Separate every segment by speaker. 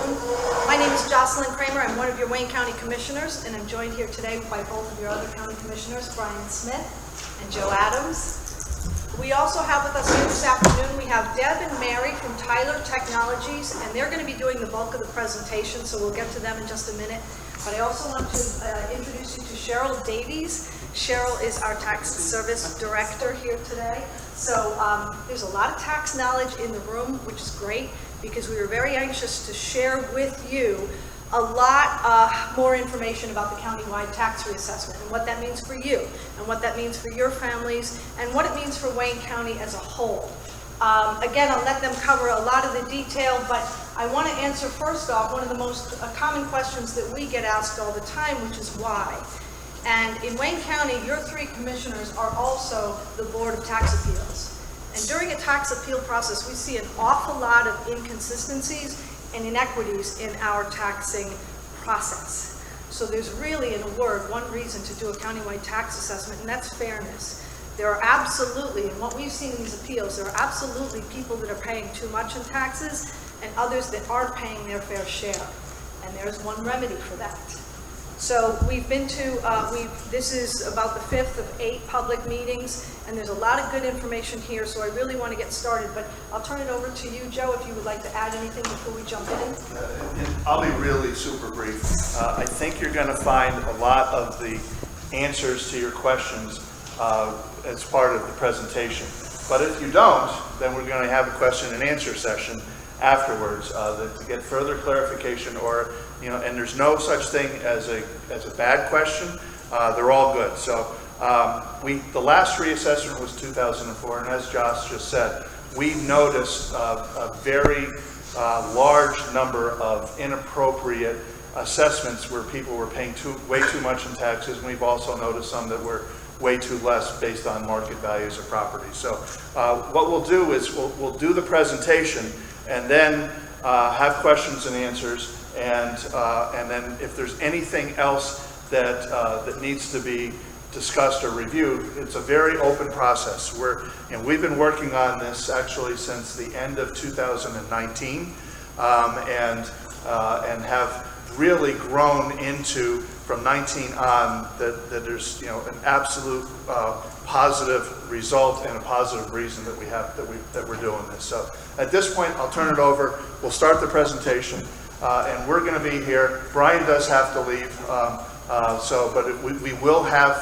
Speaker 1: afternoon. My name is Jocelyn Kramer. I'm one of your Wayne County Commissioners, and I'm joined here today by both of your other county commissioners, Brian Smith and Joe Adams. We also have with us here this afternoon, we have Deb and Mary from Tyler Technologies, and they're going to be doing the bulk of the presentation, so we'll get to them in just a minute. But I also want to introduce you to Cheryl Davies. Cheryl is our tax service director here today. So there's a lot of tax knowledge in the room, which is great, because we were very anxious to share with you a lot more information about the countywide tax reassessment and what that means for you, and what that means for your families, and what it means for Wayne County as a whole. Again, I'll let them cover a lot of the detail, but I want to answer first off one of the most common questions that we get asked all the time, which is why. And in Wayne County, your three commissioners are also the Board of Tax Appeals. And during a tax appeal process, we see an awful lot of inconsistencies and inequities in our taxing process. So there's really, in a word, one reason to do a countywide tax assessment, and that's fairness. There are absolutely, and what we've seen in these appeals, there are absolutely people that are paying too much in taxes and others that aren't paying their fair share. And there's one remedy for that. So we've been to, this is about the 5th of 8 public meetings, and there's a lot of good information here, so I really want to get started, but I'll turn it over to you, Joe, if you would like to add anything before we jump in.
Speaker 2: I'll be really super brief. I think you're going to find a lot of the answers to your questions as part of the presentation. But if you don't, then we're going to have a question and answer session afterwards to get further clarification, or and there's no such thing as a bad question. They're all good. So the last reassessment was 2004, and as Josh just said, we noticed a very large number of inappropriate assessments where people were paying way too much in taxes, and we've also noticed some that were way too less based on market values of property. So what we'll do is we'll do the presentation and then have questions and answers, and then if there's anything else that needs to be discussed or reviewed, it's a very open process. We've been working on this actually since the end of 2019, and have really grown into, from 19 on, that there's an absolute positive result and a positive reason that we're doing this. So at this point, I'll turn it over. We'll start the presentation, and we're going to be here. Brian does have to leave, but we will have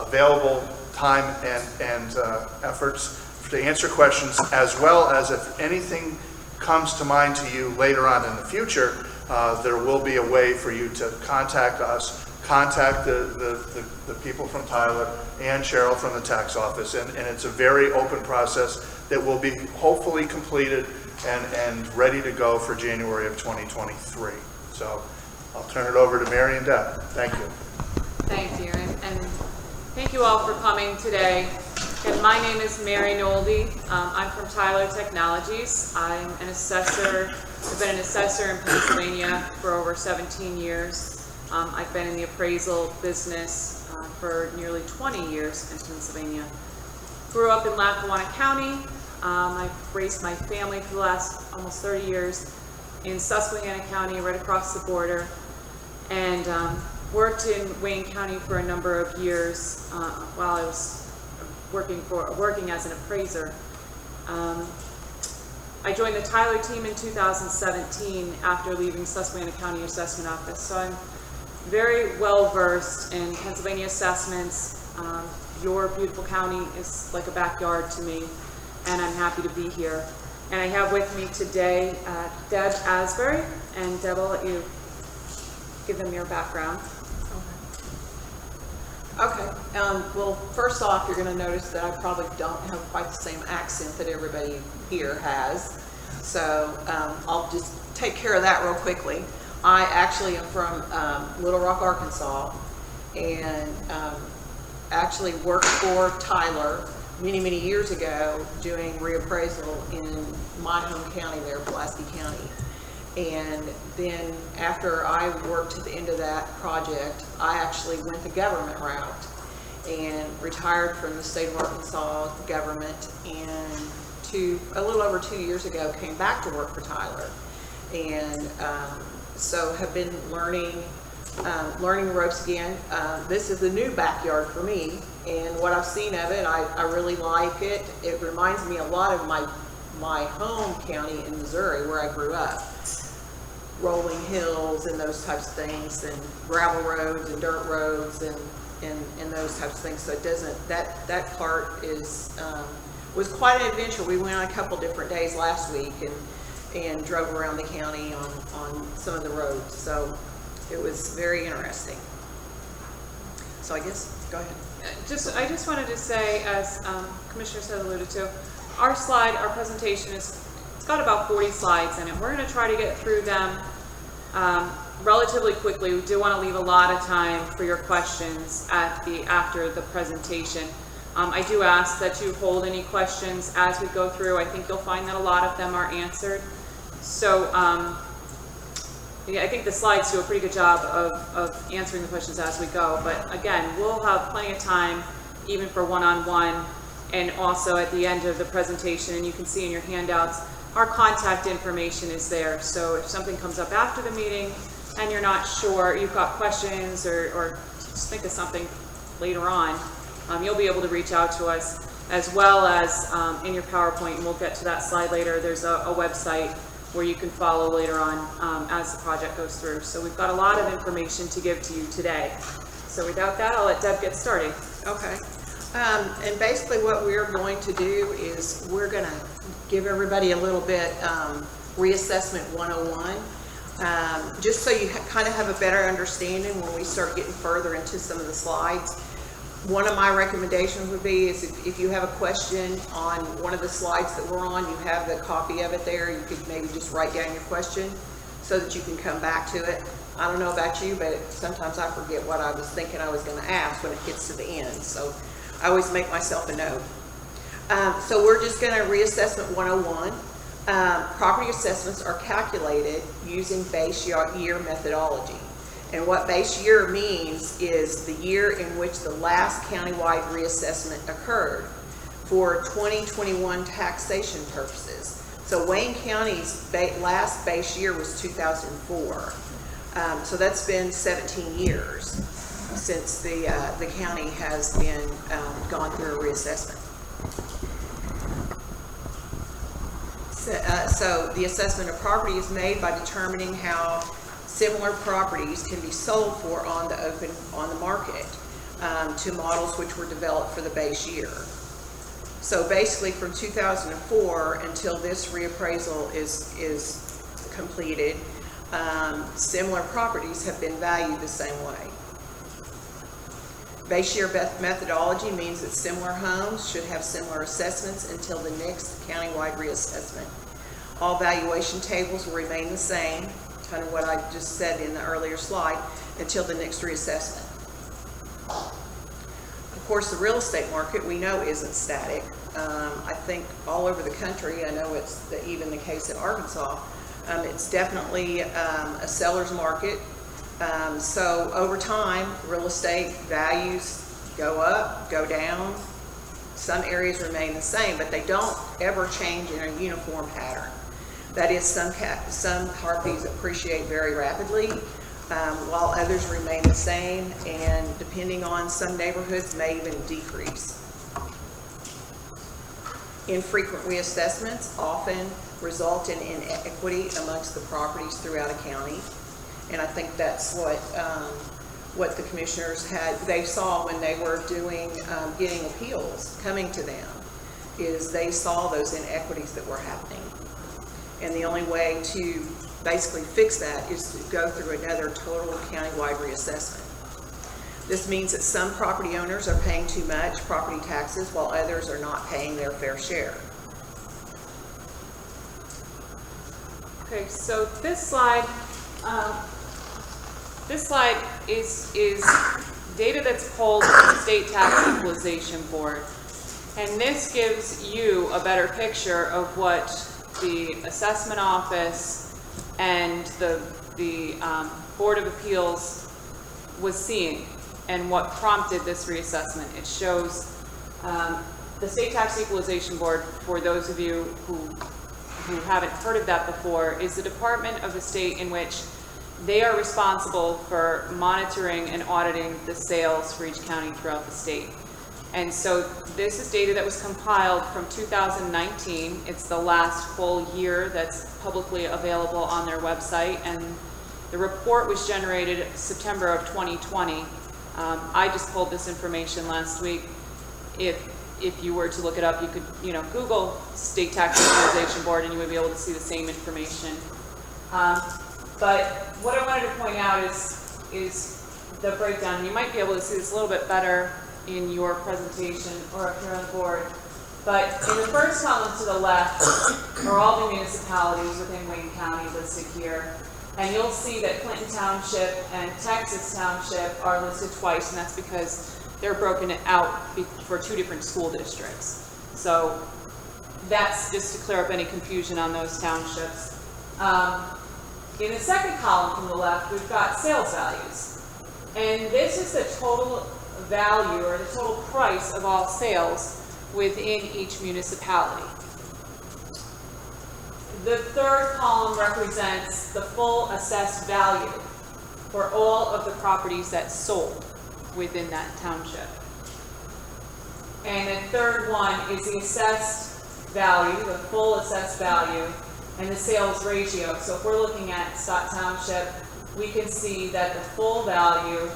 Speaker 2: available time and efforts to answer questions, as well as if anything comes to mind to you later on in the future. There will be a way for you to contact us, contact the people from Tyler and Cheryl from the tax office, and it's a very open process that will be hopefully completed and ready to go for January of 2023. So I'll turn it over to Mary and Deb. Thank you.
Speaker 3: Thank you, and thank you all for coming today. And my name is Mary Nolde. I'm from Tyler Technologies. I'm an assessor. I've been an assessor in Pennsylvania for over 17 years. I've been in the appraisal business for nearly 20 years in Pennsylvania. Grew up in Lackawanna County. I've raised my family for the last almost 30 years in Susquehanna County, right across the border, and worked in Wayne County for a number of years while I was working as an appraiser. I joined the Tyler team in 2017 after leaving Susquehanna County Assessment Office. So I'm very well versed in Pennsylvania assessments. Your beautiful county is like a backyard to me, and I'm happy to be here. And I have with me today Deb Asbury, and Deb, I'll let you give them your background.
Speaker 4: Okay, well, first off, you're going to notice that I probably don't have quite the same accent that everybody here has. So I'll just take care of that real quickly. I actually am from Little Rock, Arkansas, and actually worked for Tyler many, many years ago doing reappraisal in my home county there, Pulaski County. And then after I worked to the end of that project, I actually went the government route and retired from the state of Arkansas government, and a little over 2 years ago came back to work for Tyler. and so have been learning the ropes again. This is a new backyard for me, and what I've seen of it, I really like it. It reminds me a lot of my home county in Missouri, where I grew up. Rolling hills and those types of things, and gravel roads and dirt roads and those types of things. So it doesn't, that part is was quite an adventure. We went on a couple different days last week and drove around the county on some of the roads. So it was very interesting. So I guess, go ahead.
Speaker 3: I just wanted to say, as Commissioners have alluded to, our presentation it's got about 40 slides in it. We're going to try to get through them relatively quickly. We do want to leave a lot of time for your questions after the presentation. I do ask that you hold any questions as we go through. I think you'll find that a lot of them are answered. So yeah, I think the slides do a pretty good job of answering the questions as we go. But again, we'll have plenty of time even for one-on-one, and also at the end of the presentation, and you can see in your handouts, our contact information is there. So if something comes up after the meeting and you're not sure, you've got questions or just think of something later on, you'll be able to reach out to us, as well as in your PowerPoint, and we'll get to that slide later. There's a website where you can follow later on as the project goes through. So we've got a lot of information to give to you today. So without that, I'll let Deb get started.
Speaker 4: Okay. And basically what we're going to do is we're going to give everybody a little bit Reassessment 101, just so you kind of have a better understanding when we start getting further into some of the slides. One of my recommendations would be is if you have a question on one of the slides that we're on, you have the copy of it there, you could maybe just write down your question so that you can come back to it. I don't know about you, but sometimes I forget what I was thinking I was going to ask when it gets to the end. So I always make myself a note. So we're just going to Reassessment 101. Property assessments are calculated using base year methodology. And what base year means is the year in which the last countywide reassessment occurred for 2021 taxation purposes. So Wayne County's last base year was 2004. So that's been 17 years since the county has been gone through a reassessment. So the assessment of property is made by determining how similar properties can be sold for on the market to models which were developed for the base year. So basically from 2004 until this reappraisal is completed, similar properties have been valued the same way. Base year methodology means that similar homes should have similar assessments until the next countywide reassessment. All valuation tables will remain the same, kind of what I just said in the earlier slide, until the next reassessment. Of course, the real estate market we know isn't static. I think all over the country, I know it's even the case in Arkansas, it's definitely a seller's market. So over time, real estate values go up, go down. Some areas remain the same, but they don't ever change in a uniform pattern. That is, some properties appreciate very rapidly, while others remain the same, and depending on some neighborhoods may even decrease. Infrequent reassessments often result in inequity amongst the properties throughout a county. And I think that's what the commissioners they saw when they were getting appeals coming to them, is they saw those inequities that were happening. And the only way to basically fix that is to go through another total countywide reassessment. This means that some property owners are paying too much property taxes while others are not paying their fair share.
Speaker 3: Okay, so this slide is data that's pulled from the State Tax Equalization Board. And this gives you a better picture of what the assessment office and the Board of Appeals was seeing and what prompted this reassessment. It shows the State Tax Equalization Board, for those of you who who haven't heard of that before, is the department of the state in which they are responsible for monitoring and auditing the sales for each county throughout the state. And so this is data that was compiled from 2019. It's the last full year that's publicly available on their website, and the report was generated September of 2020. I just pulled this information last week. If you were to look it up, you could, Google State Tax Equalization Board, and you would be able to see the same information. But what I wanted to point out is the breakdown. You might be able to see this a little bit better in your presentation or up here on the board. But in the first column to the left are all the municipalities within Wayne County listed here. And you'll see that Clinton Township and Texas Township are listed twice, and that's because they're broken out for two different school districts. So that's just to clear up any confusion on those townships. In the second column from the left, we've got sales values. And this is the total value or the total price of all sales within each municipality. The third column represents the full assessed value for all of the properties that sold within that township. And the third one is the assessed value, the full assessed value, and the sales ratio. So if we're looking at Scott Township, we can see that the full value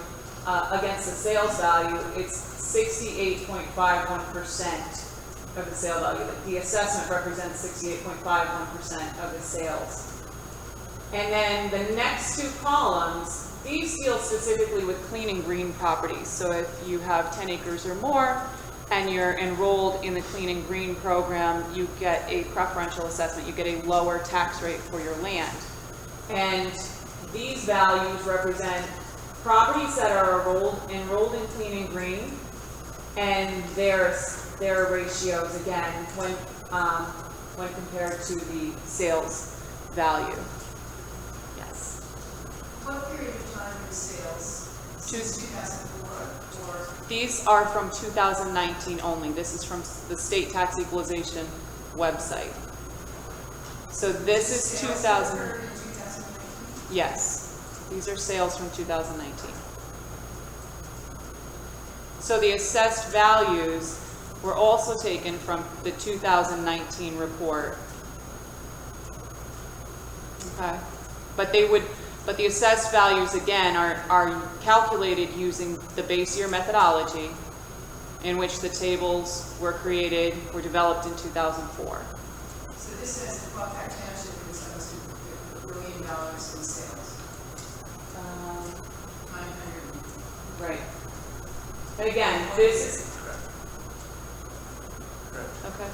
Speaker 3: against the sales value, it's 68.51% of the sale value. The assessment represents 68.51% of the sales. And then the next two columns, these deal specifically with clean and green properties. So if you have 10 acres or more and you're enrolled in the clean and green program, you get a preferential assessment. You get a lower tax rate for your land. And these values represent properties that are enrolled in clean and green, and their ratios again when compared to the sales value. Yes.
Speaker 5: What period of time is sales? Since 2004 or?
Speaker 3: These are from 2019 only. This is from the State Tax Equalization website. So this is 2000. Yes. These are sales from 2019. So the assessed values were also taken from the 2019 report. Okay. But the assessed values again are calculated using the base year methodology in which the tables were developed in 2004.
Speaker 5: So this says that Buckeye Township is supposed to $1 billion in sales. 900.
Speaker 3: Right. And again, this is okay.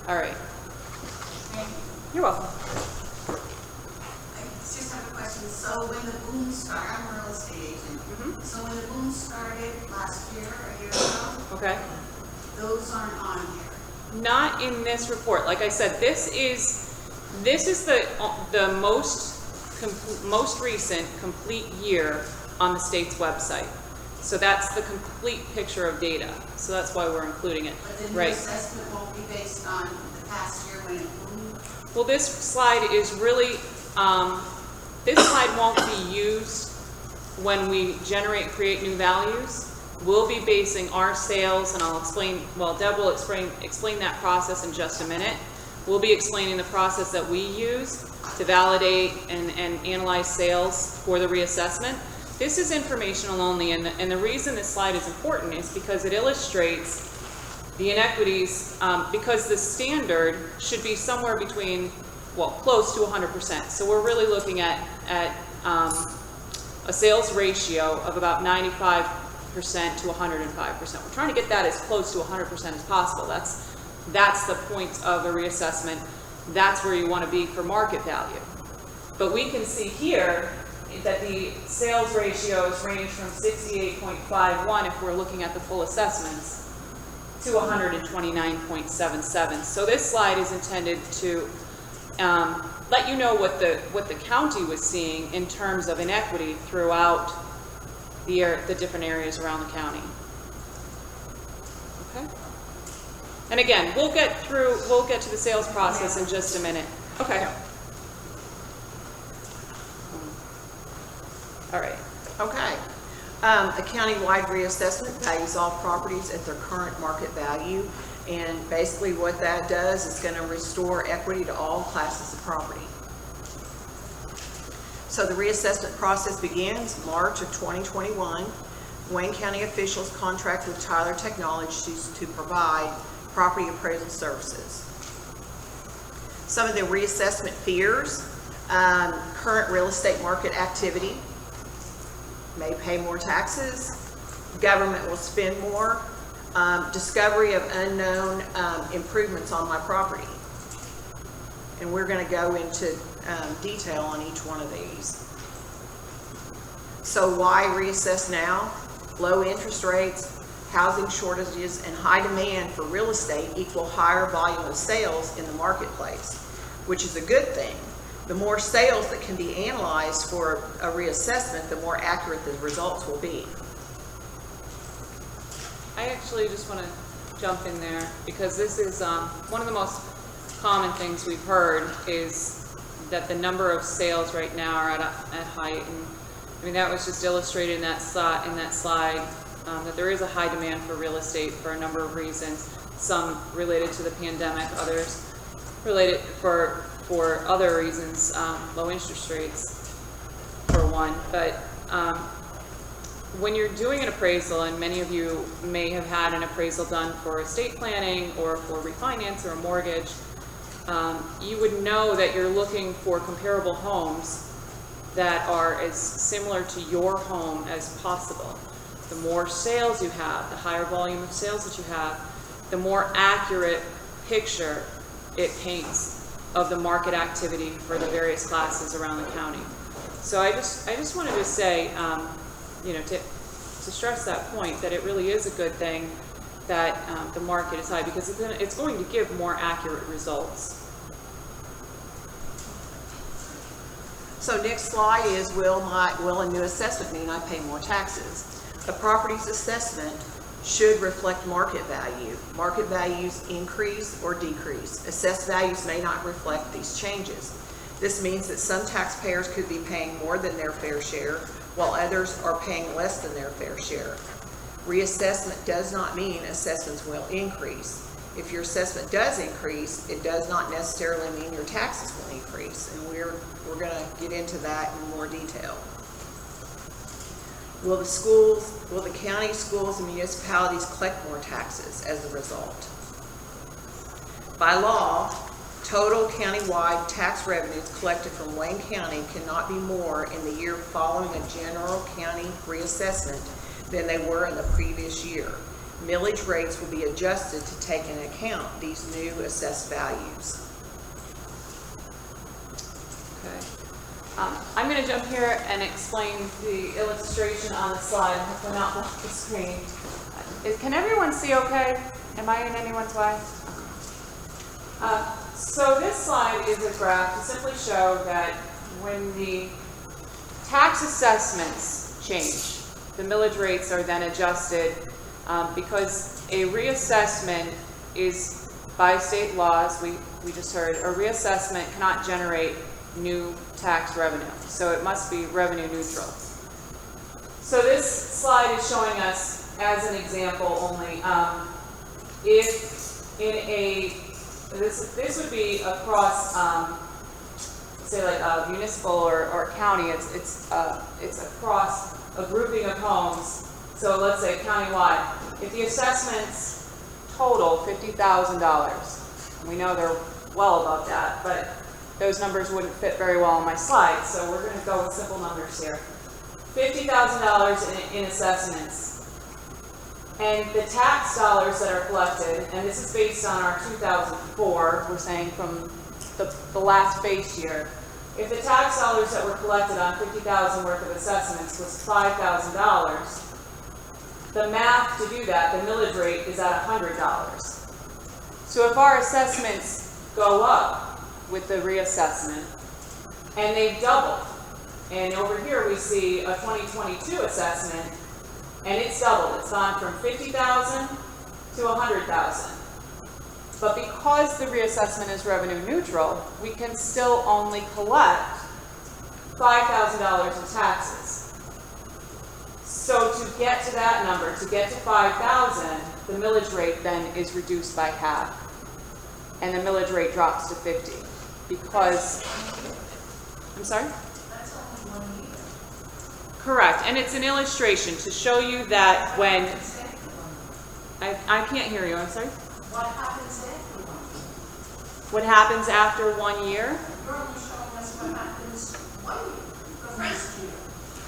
Speaker 3: All right.
Speaker 5: Thank you.
Speaker 3: You're welcome.
Speaker 5: I just have a question. So when the boom started, I'm a real estate agent. So when the boom started last year, a year ago,
Speaker 3: Okay.
Speaker 5: those aren't on here.
Speaker 3: Not in this report. Like I said, this is the most recent complete year on the state's website. So that's the complete picture of data. So that's why we're including it.
Speaker 5: But then
Speaker 3: Right.
Speaker 5: the assessment won't be based on the past year when it boomed.
Speaker 3: Well, this slide is really, this slide won't be used when we create new values. We'll be basing our sales, and I'll explain, well, Deb will explain that process in just a minute. We'll be explaining the process that we use to validate and analyze sales for the reassessment. This is informational only, and the reason this slide is important is because it illustrates the inequities, because the standard should be somewhere between, well, close to 100%. So we're really looking at a sales ratio of about 95% to 105%. We're trying to get that as close to 100% as possible. That's the point of a reassessment. That's where you want to be for market value. But we can see here that the sales ratios range from 68.51 if we're looking at the full assessments to 129.77. So this slide is intended to let you know what the county was seeing in terms of inequity throughout the different areas around the county. Okay. And again, we'll get to the sales process in just a minute. Okay. All right.
Speaker 4: Okay. A county-wide reassessment values all properties at their current market value. And basically what that does is going to restore equity to all classes of property. So the reassessment process begins March of 2021. Wayne County officials contract with Tyler Technologies to provide property appraisal services. Some of the reassessment fears, current real estate market activity, may pay more taxes, government will spend more, discovery of unknown improvements on my property. And we're going to go into detail on each one of these. So why reassess now? Low interest rates, housing shortages, and high demand for real estate equal higher volume of sales in the marketplace, which is a good thing. The more sales that can be analyzed for a reassessment, the more accurate the results will be.
Speaker 3: I actually just want to jump in there because this is one of the most common things we've heard is that the number of sales right now are at height. And I mean, that was just illustrated in that slide that there is a high demand for real estate for a number of reasons, some related to the pandemic, others related for other reasons, low interest rates for one. But when you're doing an appraisal, and many of you may have had an appraisal done for estate planning or for refinance or a mortgage, you would know that you're looking for comparable homes that are as similar to your home as possible. The more sales you have, the higher volume of sales that you have, the more accurate picture it paints of the market activity for the various classes around the county. So I just wanted to say, to stress that point, that it really is a good thing that the market is high, because it's going to give more accurate results.
Speaker 4: So next slide is, will a new assessment mean I pay more taxes? A property's assessment should reflect market value. Market values increase or decrease. Assessed values may not reflect these changes. This means that some taxpayers could be paying more than their fair share, while others are paying less than their fair share. Reassessment does not mean assessments will increase. If your assessment does increase, it does not necessarily mean your taxes will increase, and we're going to get into that in more detail. Will the county, schools, and municipalities collect more taxes as a result? By law, total countywide tax revenues collected from Wayne County cannot be more in the year following a general county reassessment than they were in the previous year. Millage rates will be adjusted to take into account these new assessed values.
Speaker 3: Okay. I'm going to jump here and explain the illustration on the slide. Hopefully not block the screen. Can everyone see okay? Am I in anyone's way? So this slide is a graph to simply show that when the tax assessments change, the millage rates are then adjusted because a reassessment is, by state laws, we just heard, a reassessment cannot generate new tax revenue. So it must be revenue neutral. So this slide is showing us, as an example only, if in this would be across, say like a municipal or county, it's across a grouping of homes. So let's say countywide, if the assessments total $50,000, we know they're well above that, but those numbers wouldn't fit very well on my slide, so we're going to go with simple numbers here. $50,000 in assessments, and the tax dollars that are collected, and this is based on our 2004, we're saying from the last base year. If the tax dollars that were collected on $50,000 worth of assessments was $5,000, the math to do that, the millage rate is at $100. So if our assessments go up with the reassessment, and they've doubled, and over here we see a 2022 assessment, and it's doubled. It's gone from $50,000 to $100,000. But because the reassessment is revenue neutral, we can still only collect $5,000 in taxes. So to get to that number, to get to 5,000, the millage rate then is reduced by half. And the millage rate drops to 50 because, I'm sorry?
Speaker 5: That's only 1 year.
Speaker 3: Correct, and it's an illustration to show you that when,
Speaker 5: After 1 year.
Speaker 3: I can't hear you, I'm sorry?
Speaker 5: What happens after 1 year?
Speaker 3: What happens after 1 year?
Speaker 5: You're only showing us what happens 1 year, the first year.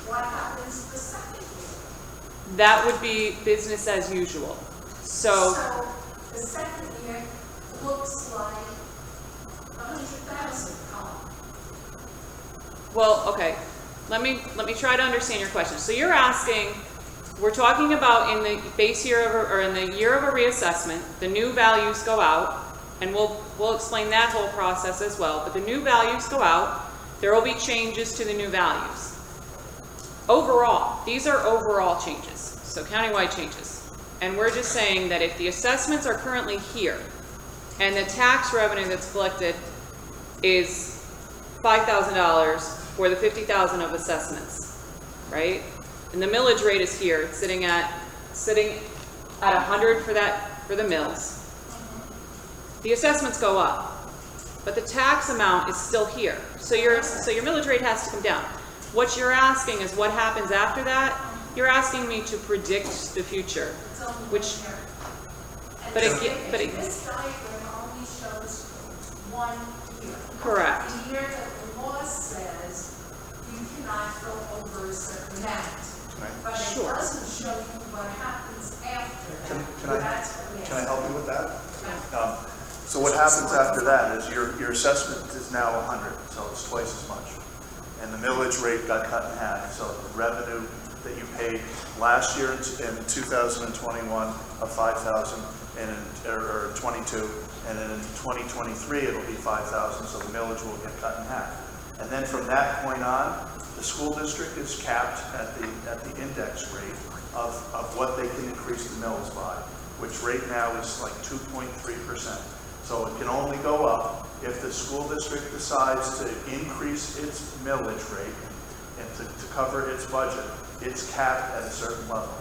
Speaker 5: What happens the second year?
Speaker 3: That would be business as usual. So
Speaker 5: the second year looks like 100,000 column.
Speaker 3: well, okay, let me try to understand your question. So you're asking, we're talking about in the base year of or in the year of a reassessment, the new values go out, and we'll explain that whole process as well. But the new values go out, there will be changes to the new values. Overall, these are overall changes, so countywide changes. And we're just saying that if the assessments are currently here, and the tax revenue that's collected is $5,000 for the 50,000 of assessments, right? And the millage rate is here, it's sitting at 100 for the mills. The assessments go up, but the tax amount is still here. So your millage rate has to come down. What you're asking is what happens after that? You're asking me to predict the future,
Speaker 5: It's only 1
Speaker 3: which,
Speaker 5: year. And
Speaker 3: but
Speaker 5: this-
Speaker 3: it, but it,
Speaker 5: This diagram only shows 1 year.
Speaker 3: correct.
Speaker 5: The year that the law says you cannot go over a certain amount. But it
Speaker 3: Sure.
Speaker 5: doesn't show you what happens after that.
Speaker 2: Can I
Speaker 5: That's what we
Speaker 2: Can I
Speaker 5: asked.
Speaker 2: help you with that? So what happens after that is your assessment is now 100, so it's twice as much. And the millage rate got cut in half, so the revenue that you paid last year in 2021 of 5,000 and or 22, and then in 2023 it'll be 5,000, so the millage will get cut in half. And then from that point on, the school district is capped at the index rate of what they can increase the mills by, which right now is like 2.3%. So it can only go up if the school district decides to increase its millage rate and to cover its budget. It's capped at a certain level.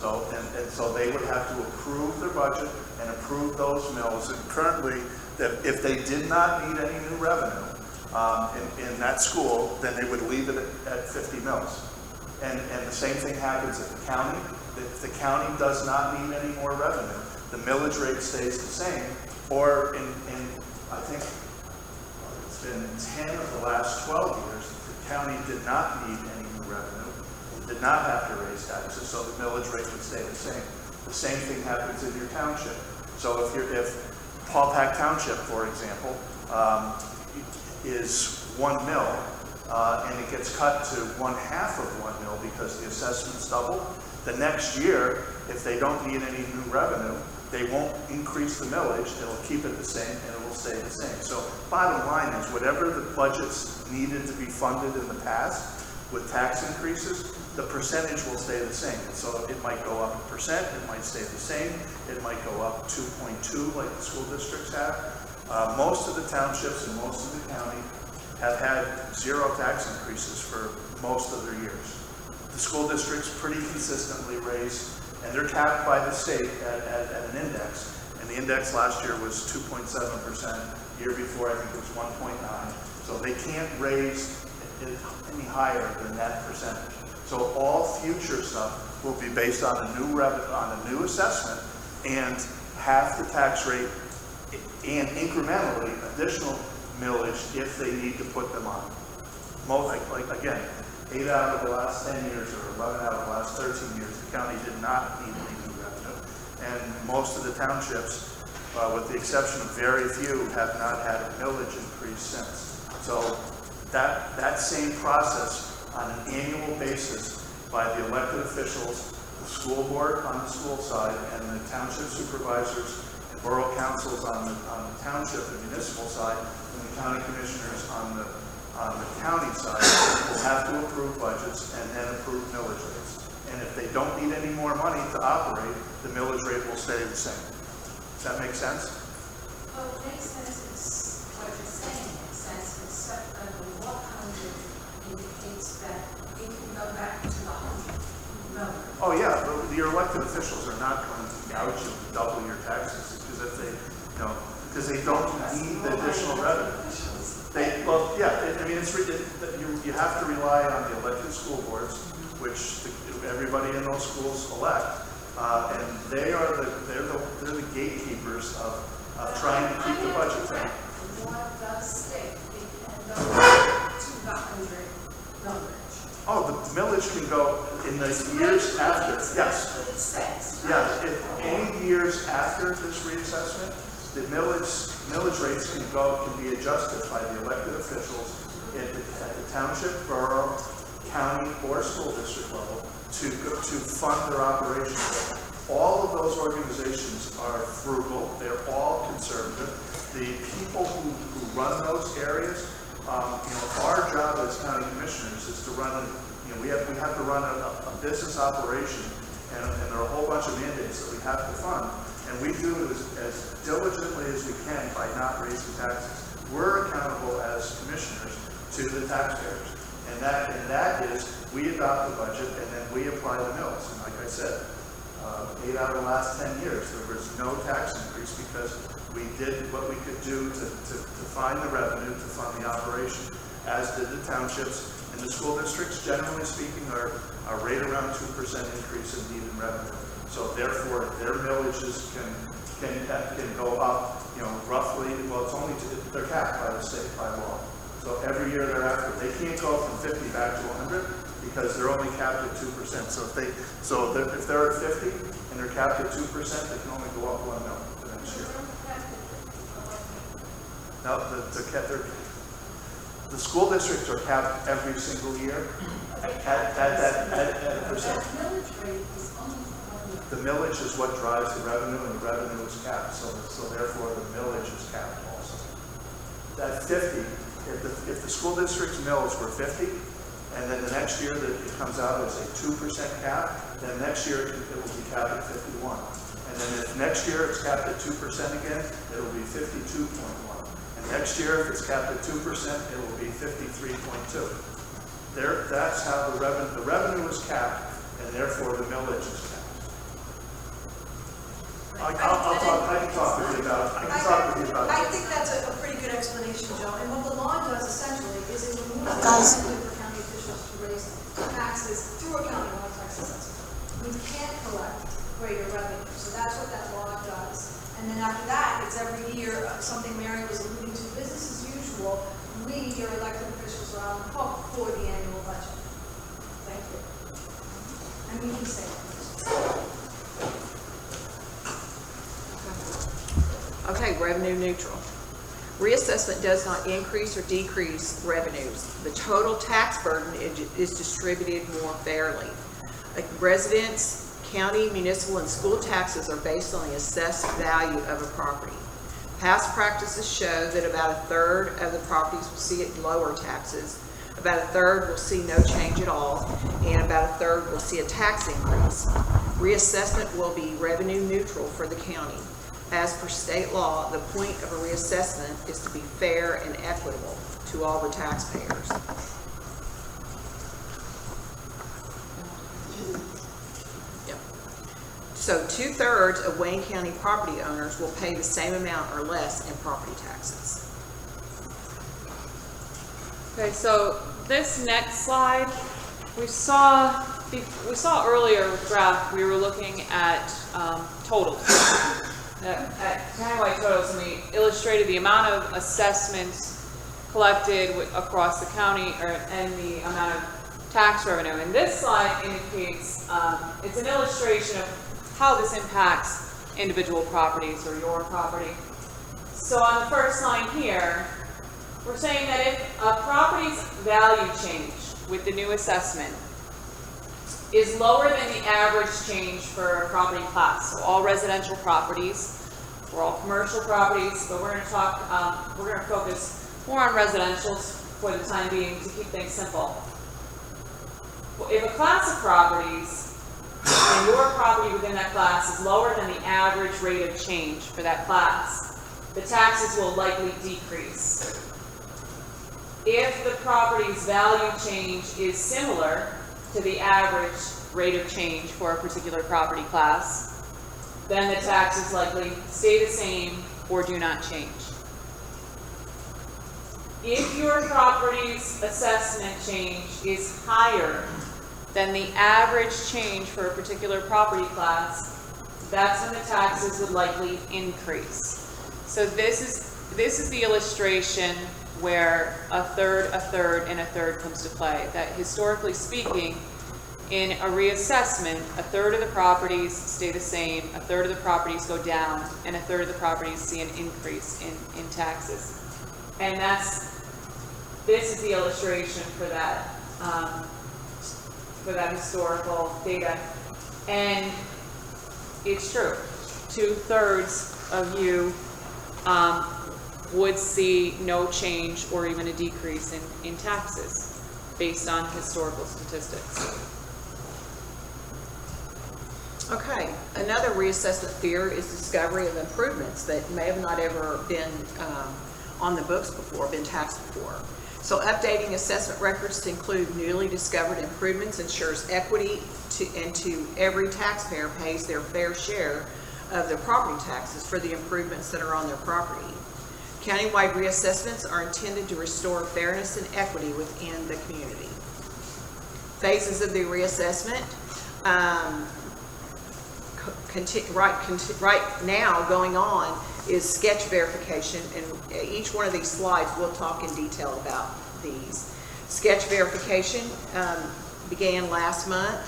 Speaker 2: So, and so they would have to approve their budget and approve those mills. And currently, that if they did not need any new revenue in that school, then they would leave it at 50 mills. And the same thing happens at the county. If the county does not need any more revenue, the millage rate stays the same. Or in I think it's been 10 of the last 12 years, the county did not need any new revenue. It did not have to raise taxes, so the millage rate would stay the same. The same thing happens in your township. So if Paul Pack Township, for example, is 1 mill, and it gets cut to 1/2 of 1 mill because the assessment's double, the next year, if they don't need any new revenue, they won't increase the millage, it'll keep it the same, and it will stay the same. So bottom line is, whatever the budgets needed to be funded in the past with tax increases, the percentage will stay the same. So it might go up 1%, it might stay the same, it might go up 2.2 like the school districts have. Most of the townships and most of the county have had 0 tax increases for most of their years. The school districts pretty consistently raise, and they're capped by the state at an index. And the index last year was 2.7%. Year before, I think it was 1.9. So they can't raise it any higher than that percentage. So all future stuff will be based on a new assessment, and half the tax rate and incrementally additional millage if they need to put them on. Like again, 8 out of the last 10 years or 11 out of the last 13 years, the county did not need any new revenue. And most of the townships, with the exception of very few, have not had a millage increase since. So that same process on an annual basis by the elected officials, the school board on the school side, and the township supervisors and borough councils on the township and municipal side, and the county commissioners on the county side will have to approve budgets and then approve millage rates. And if they don't need any more money to operate, the millage rate will stay the same. Does that make sense?
Speaker 5: Well, it makes sense, it's what you're saying makes sense, except that the 100 indicates that it can go back to the 100 number.
Speaker 2: Oh, yeah, but your elected officials are not going to gouge you to double your taxes, because if they, because they don't need the additional revenue. Well, yeah, I mean, you have to rely on the elected school boards, which everybody in those schools elect, and they're the gatekeepers of trying to keep the budget down.
Speaker 5: What does state, it can go to the 100 number.
Speaker 2: Oh, the millage can go in the years after, yes.
Speaker 5: That's what it says.
Speaker 2: Yeah, if any years after this reassessment, the millage rates can be adjusted by the elected officials at the township, borough, county, or school district level to fund their operations. All of those organizations are frugal, they're all conservative. The people who run those areas, our job as county commissioners is to run, we have to run a business operation, and there are a whole bunch of mandates that we have to fund, and we do it as diligently as we can by not raising taxes. We're accountable as commissioners to the taxpayers, and that is, we adopt the budget and then we apply the mills. And like I said, 8 out of the last 10 years, there was no tax increase because we did what we could do to find the revenue to fund the operation, as did the townships. And the school districts, generally speaking, are right around 2% increase in need and revenue. So therefore, their millages can go up, roughly, well, they're capped by the state, by law. So every year thereafter, they can't go from 50 back to 100 because they're only capped at 2%. So if they're at 50 and they're capped at 2%, they can only go up 1 mil the next year. Now, the school districts are capped every single year at a percent. The millage is what drives the revenue, and the revenue is capped. So therefore, the millage is capped also. That 50, if the school district's mills were 50, and then the next year that it comes out as a 2% cap, then next year it will be capped at 51. And then if next year it's capped at 2% again, it will be 52.1. And next year, if it's capped at 2%, it will be 53.2. That's how the revenue is capped, and therefore the millage is capped. I can talk with you about it.
Speaker 1: I think that's a pretty good explanation, Joe. And what the law does essentially is it removes the incentive for county officials to raise taxes through a county-wide tax assessment. We can't collect greater revenue, so that's what that law does. And then after that, it's every year, something Mary was alluding to, business as usual. We, your elected officials, are on the hook for the annual budget. Thank you. And we can say that.
Speaker 4: Okay, revenue neutral. Reassessment does not increase or decrease revenues. The total tax burden is distributed more fairly. Like residents, county, municipal, and school taxes are based on the assessed value of a property. Past practices show that about a third of the properties will see lower taxes, about a third will see no change at all, and about a third will see a tax increase. Reassessment will be revenue neutral for the county. As per state law, the point of a reassessment is to be fair and equitable to all the taxpayers. Yep. So 2/3 of Wayne County property owners will pay the same amount or less in property taxes.
Speaker 3: Okay, so this next slide, we saw earlier with graph, we were looking at totals. At countywide totals, and we illustrated the amount of assessments collected across the county, and the amount of tax revenue. And this slide indicates, it's an illustration of how this impacts individual properties or your property. So on the first line here, we're saying that if a property's value change with the new assessment is lower than the average change for a property class. So all residential properties, we're all commercial properties, but we're going to focus more on residentials for the time being to keep things simple. If a class of properties and your property within that class is lower than the average rate of change for that class, the taxes will likely decrease. If the property's value change is similar to the average rate of change for a particular property class, then the taxes likely stay the same or do not change. If your property's assessment change is higher than the average change for a particular property class, that's when the taxes would likely increase. So this is the illustration where a third, and a third comes to play. That historically speaking, in a reassessment, a third of the properties stay the same, a third of the properties go down, and a third of the properties see an increase in taxes. And this is the illustration for that historical data. And it's true. 2/3 of you would see no change or even a decrease in taxes based on historical statistics.
Speaker 4: Okay, another reassessment fear is discovery of improvements that may have not ever been on the books before, been taxed before. So updating assessment records to include newly discovered improvements ensures equity to every taxpayer pays their fair share of their property taxes for the improvements that are on their property. Countywide reassessments are intended to restore fairness and equity within the community. Phases of the reassessment. Right now going on is sketch verification, and each one of these slides we'll talk in detail about these. Sketch verification began last month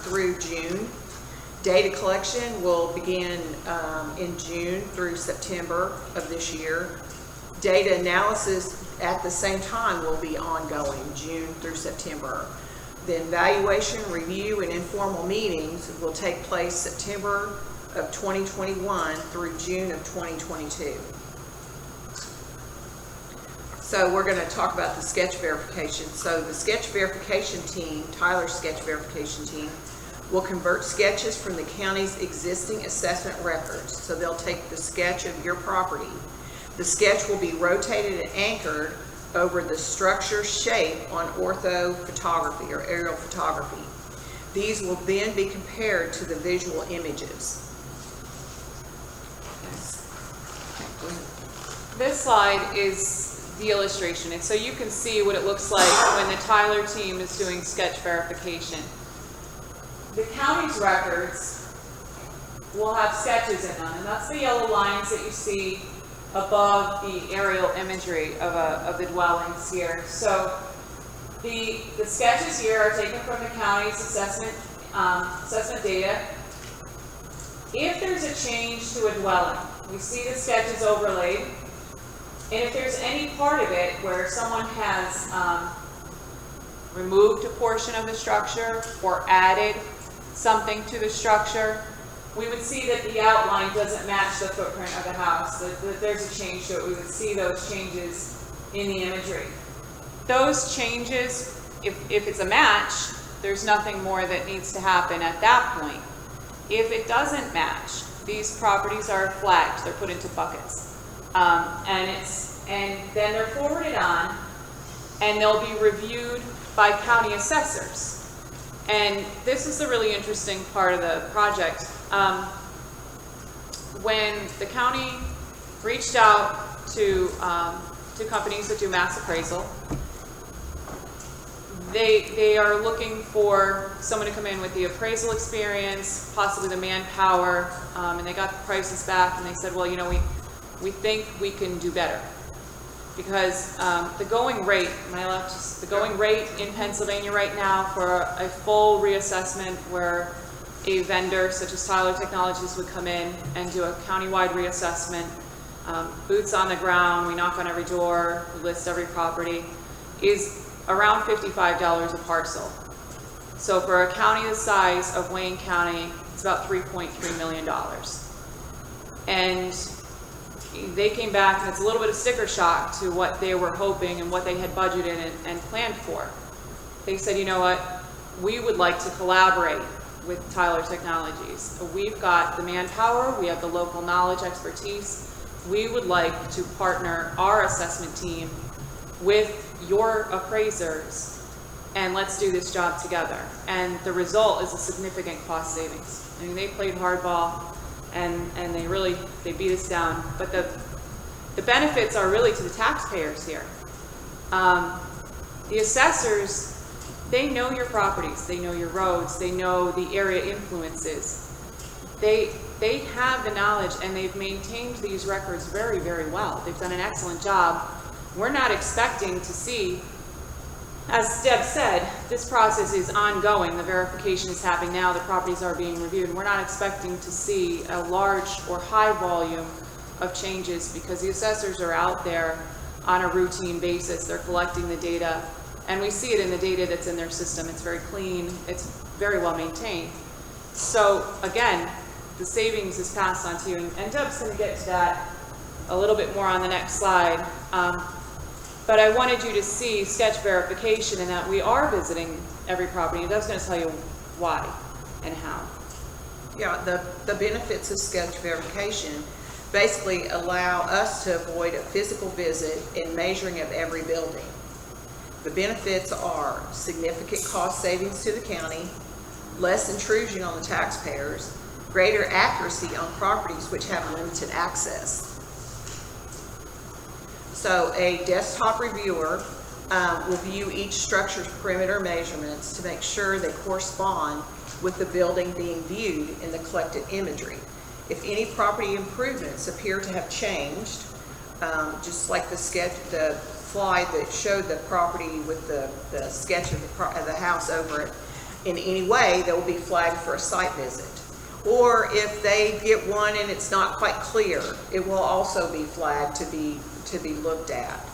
Speaker 4: through June. Data collection will begin in June through September of this year. Data analysis at the same time will be ongoing, June through September. Then valuation, review, and informal meetings will take place September of 2021 through June of 2022. So we're going to talk about the sketch verification. So the sketch verification team, Tyler's sketch verification team, will convert sketches from the county's existing assessment records. So they'll take the sketch of your property. The sketch will be rotated and anchored over the structure shape on ortho photography or aerial photography. These will then be compared to the visual images.
Speaker 3: This slide is the illustration, and so you can see what it looks like when the Tyler team is doing sketch verification. The county's records will have sketches in them, and that's the yellow lines that you see above the aerial imagery of the dwellings here. So the sketches here are taken from the county's assessment data. If there's a change to a dwelling, we see the sketches overlaid, and if there's any part of it where someone has removed a portion of the structure or added something to the structure, we would see that the outline doesn't match the footprint of the house, that there's a change to it. We would see those changes in the imagery. Those changes, if it's a match, there's nothing more that needs to happen at that point. If it doesn't match, these properties are flagged, they're put into buckets. And then they're forwarded on, and they'll be reviewed by county assessors. And this is the really interesting part of the project. When the county reached out to companies that do mass appraisal, they are looking for someone to come in with the appraisal experience, possibly the manpower, and they got the prices back, and they said, well, you know, we think we can do better. Because the going rate, the going rate in Pennsylvania right now for a full reassessment where a vendor such as Tyler Technologies would come in and do a countywide reassessment, boots on the ground, we knock on every door, we list every property, is around $55 a parcel. So for a county the size of Wayne County, it's about $3.3 million. And they came back, and it's a little bit of sticker shock to what they were hoping and what they had budgeted and planned for. They said, you know what, we would like to collaborate with Tyler Technologies. We've got the manpower, we have the local knowledge, expertise, we would like to partner our assessment team with your appraisers, and let's do this job together. And the result is a significant cost savings. I mean, they played hardball, and they beat us down. But the benefits are really to the taxpayers here. The assessors, they know your properties, they know your roads, they know the area influences. They have the knowledge, and they've maintained these records very, very well. They've done an excellent job. We're not expecting to see, as Deb said, this process is ongoing. The verification is happening now. The properties are being reviewed. And we're not expecting to see a large or high volume of changes because the assessors are out there on a routine basis. They're collecting the data, and we see it in the data that's in their system. It's very clean. It's very well maintained. So again, the savings is passed on to you. And Deb's going to get to that a little bit more on the next slide. But I wanted you to see sketch verification and that we are visiting every property. And Deb's going to tell you why and how.
Speaker 4: Yeah, the benefits of sketch verification basically allow us to avoid a physical visit and measuring of every building. The benefits are significant cost savings to the county, less intrusion on the taxpayers, greater accuracy on properties which have limited access. So a desktop reviewer will view each structure's perimeter measurements to make sure they correspond with the building being viewed in the collected imagery. If any property improvements appear to have changed, just like the slide that showed the property with the sketch of the house over it, in any way, they will be flagged for a site visit. Or if they get one and it's not quite clear, it will also be flagged to be looked at.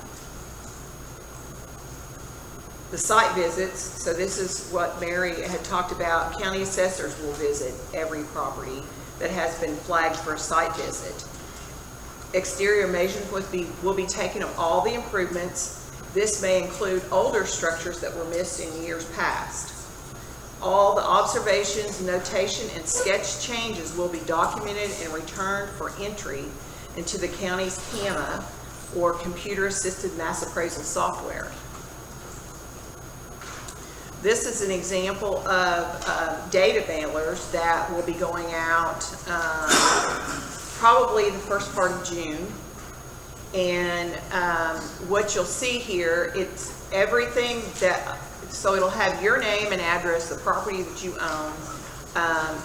Speaker 4: The site visits, so this is what Mary had talked about. County assessors will visit every property that has been flagged for a site visit. Exterior measurements will be taken of all the improvements. This may include older structures that were missed in years past. All the observations, notation, and sketch changes will be documented and returned for entry into the county's CAMA, or computer-assisted mass appraisal software. This is an example of data mailers that will be going out probably the first part of June. And what you'll see here, it's everything that, so it'll have your name and address, the property that you own,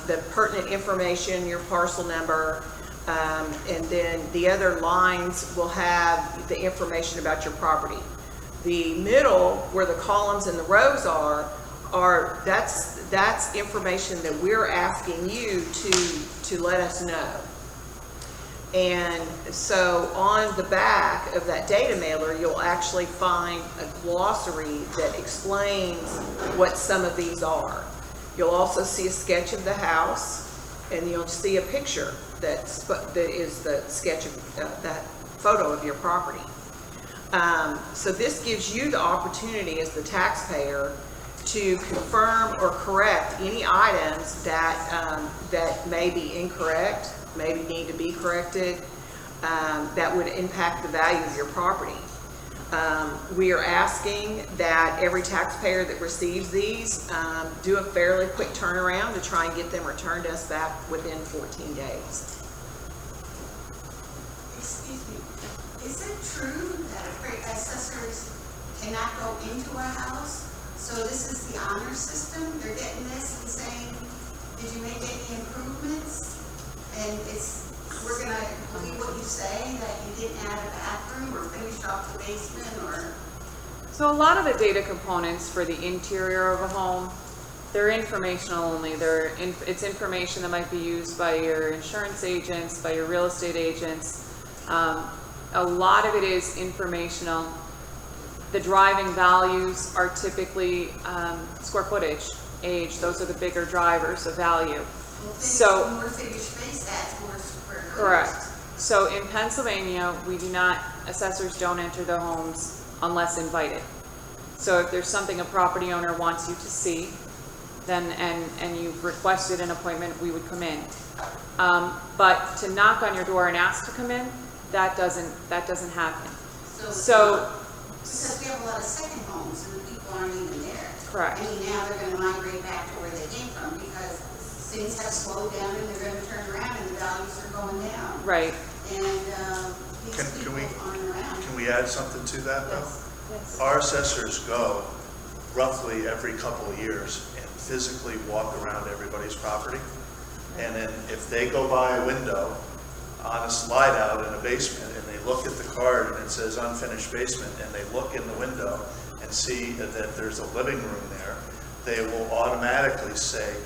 Speaker 4: the pertinent information, your parcel number, and then the other lines will have the information about your property. The middle, where the columns and the rows are that's information that we're asking you to let us know. And so on the back of that data mailer, you'll actually find a glossary that explains what some of these are. You'll also see a sketch of the house, and you'll see a picture that is the sketch of that photo of your property. So this gives you the opportunity as the taxpayer to confirm or correct any items that may be incorrect, maybe need to be corrected, that would impact the value of your property. We are asking that every taxpayer that receives these do a fairly quick turnaround to try and get them returned to us back within 14 days.
Speaker 5: Excuse me, is it true that assessors cannot go into a house? So this is the honor system? They're getting this and saying, did you make any improvements? And we're gonna believe what you say, that you didn't add a bathroom or finish off the basement or?
Speaker 3: So a lot of the data components for the interior of a home, they're informational only. It's information that might be used by your insurance agents, by your real estate agents. A lot of it is informational. The driving values are typically square footage, age. Those are the bigger drivers of value. So
Speaker 5: more finished space adds more square footage.
Speaker 3: correct. So in Pennsylvania, assessors don't enter the homes unless invited. So if there's something a property owner wants you to see, then and you've requested an appointment, we would come in. But to knock on your door and ask to come in, that doesn't happen.
Speaker 5: So, because we have a lot of second homes and the people aren't even there.
Speaker 3: Correct.
Speaker 5: I mean, now they're gonna migrate back to where they came from because things have slowed down and they're gonna turn around and the values are going down.
Speaker 3: Right.
Speaker 5: And, these
Speaker 2: Can
Speaker 5: people
Speaker 2: we-
Speaker 5: aren't around.
Speaker 2: Can we add something to that, though?
Speaker 3: Yes.
Speaker 2: Our assessors go roughly every couple of years and physically walk around everybody's property. And then if they go by a window on a slide out in a basement and they look at the card and it says unfinished basement and they look in the window and see that there's a living room there, they will automatically say,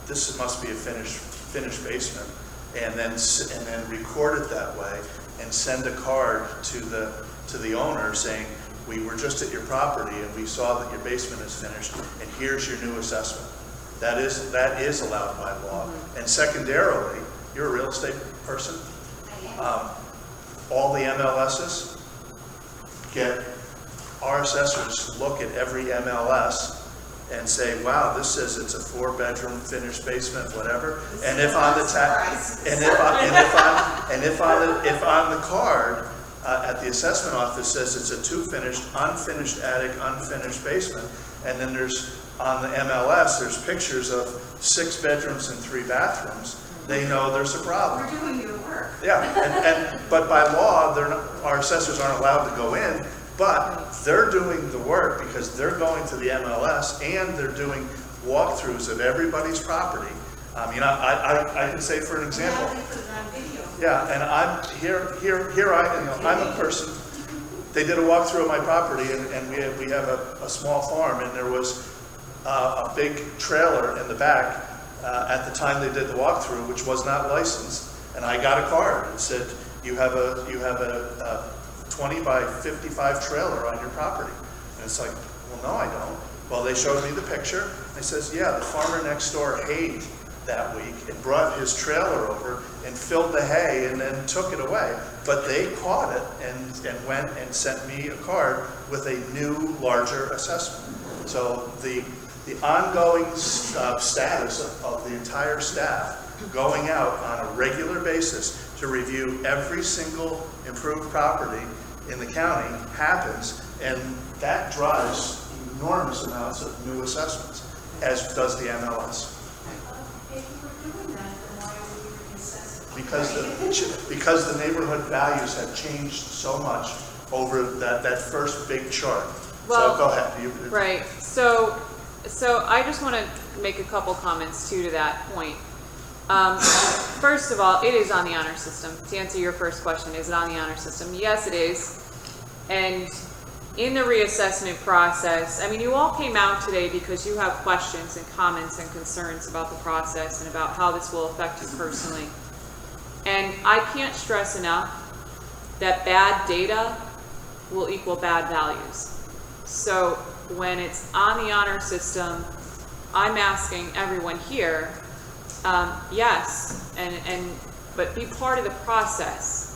Speaker 2: this must be a finished basement, and then record it that way and send a card to the owner saying, we were just at your property and we saw that your basement is finished and here's your new assessment. That is allowed by law. And secondarily, you're a real estate person. All the MLSs get, our assessors look at every MLS and say, wow, this says it's a 4-bedroom finished basement, whatever. And if on the if on the card at the assessment office says it's a 2-finished, unfinished attic, unfinished basement, and then there's on the MLS there's pictures of 6 bedrooms and 3 bathrooms, they know there's a problem.
Speaker 5: We're doing your work.
Speaker 2: Yeah, but by law, our assessors aren't allowed to go in, but they're doing the work because they're going to the MLS and they're doing walkthroughs of everybody's property. I mean, I can say for an example.
Speaker 5: Now they put it on video.
Speaker 2: Yeah, and I'm I'm a person, they did a walkthrough of my property and we have a small farm and there was a big trailer in the back at the time they did the walkthrough, which was not licensed, and I got a card and said, you have a 20 by 55 trailer on your property. And it's like, well, no, I don't. Well, they showed me the picture. They says, yeah, the farmer next door hayed that week and brought his trailer over and filled the hay and then took it away. But they caught it and went and sent me a card with a new, larger assessment. So the ongoing status of the entire staff going out on a regular basis to review every single improved property in the county happens, and that drives enormous amounts of new assessments, as does the MLS.
Speaker 5: If you were doing that, then why are we reassessing?
Speaker 2: Because the neighborhood values have changed so much over that first big chart.
Speaker 3: Well,
Speaker 2: so go ahead.
Speaker 3: Right. So I just want to make a couple comments too to that point. First of all, it is on the honor system. To answer your first question, is it on the honor system? Yes, it is. And in the reassessment process, I mean, you all came out today because you have questions and comments and concerns about the process and about how this will affect you personally. And I can't stress enough that bad data will equal bad values. So when it's on the honor system, I'm asking everyone here, yes, but be part of the process.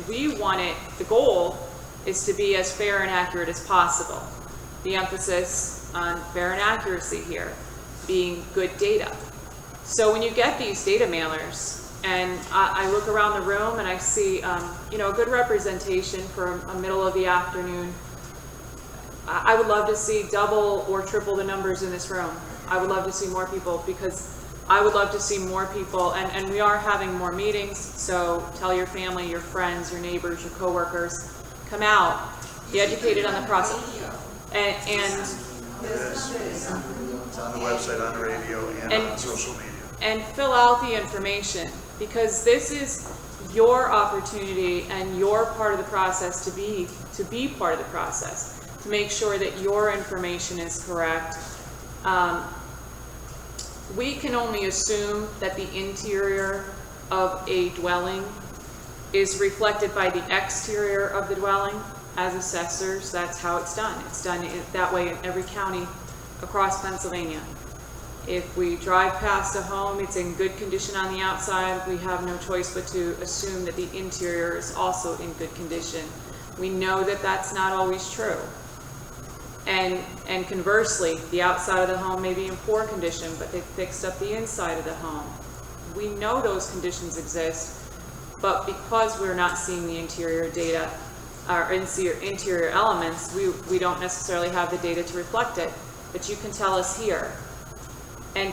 Speaker 3: We want it, the goal is to be as fair and accurate as possible. The emphasis on fair and accuracy here, being good data. So when you get these data mailers, and I look around the room and I see, a good representation for a middle of the afternoon, I would love to see double or triple the numbers in this room. I would love to see more people because I would love to see more people, and we are having more meetings, so tell your family, your friends, your neighbors, your coworkers, come out, be educated on the process. And
Speaker 2: It's on the website, on the radio, and on social media.
Speaker 3: And fill out the information, because this is your opportunity and your part of the process to be part of the process, to make sure that your information is correct. We can only assume that the interior of a dwelling is reflected by the exterior of the dwelling. As assessors, that's how it's done. It's done that way in every county across Pennsylvania. If we drive past a home, it's in good condition on the outside, we have no choice but to assume that the interior is also in good condition. We know that that's not always true. And conversely, the outside of the home may be in poor condition, but they fixed up the inside of the home. We know those conditions exist, but because we're not seeing the interior data, or interior elements, we don't necessarily have the data to reflect it, but you can tell us here. And